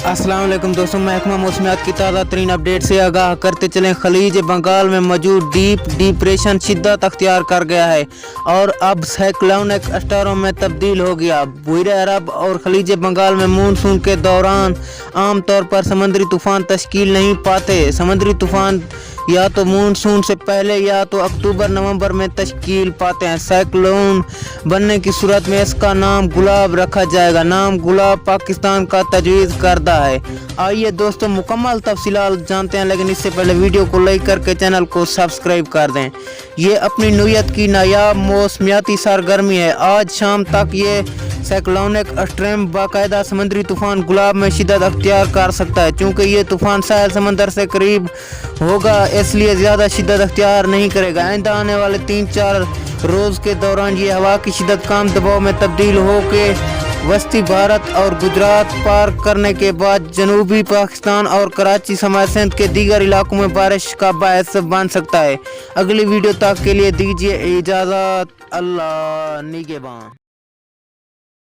अस्सलाम वालेकुम दोस्तों, महकमा मौसमियात की ताज़ा तरीन अपडेट से आगाह करते चलें। खलीज बंगाल में मौजूद डीप डिप्रेशन शिद्दत अख्तियार कर गया है और अब साइक्लोनिक स्टॉर्म में तब्दील हो गया। बहरे अरब और खलीज बंगाल में मानसून के दौरान आमतौर पर समुद्री तूफ़ान तश्कील नहीं पाते। समुद्री तूफ़ान या तो मानसून से पहले या तो अक्टूबर नवंबर में तश्कील पाते हैं। साइक्लोन बनने की सूरत में इसका नाम गुलाब रखा जाएगा। नाम गुलाब पाकिस्तान का तजवीज़ करदा है। आइए दोस्तों मुकम्मल तफसीलात जानते हैं, लेकिन इससे पहले वीडियो को लाइक करके चैनल को सब्सक्राइब कर दें। ये अपनी नौयत की नायाब मौसमियाती सरगर्मी है। आज शाम तक ये साइक्लोनिक स्ट्रॉर्म बाकायदा समुद्री तूफ़ान गुलाब में शिद्दत अख्तियार कर सकता है। चूँकि ये तूफ़ान साहिल समंदर से करीब होगा, इसलिए ज़्यादा शिद्दत अख्तियार नहीं करेगा। आइंदा आने वाले 3-4 रोज़ के दौरान ये हवा की शिद्दत कम दबाव में तब्दील होकर वस्ती भारत और गुजरात पार करने के बाद जनूबी पाकिस्तान और कराची समेत सिंध के दीगर इलाकों में बारिश का बायस बन सकता है। अगली वीडियो तक के लिए दीजिए इजाज़त। अल्लाह निगहबान।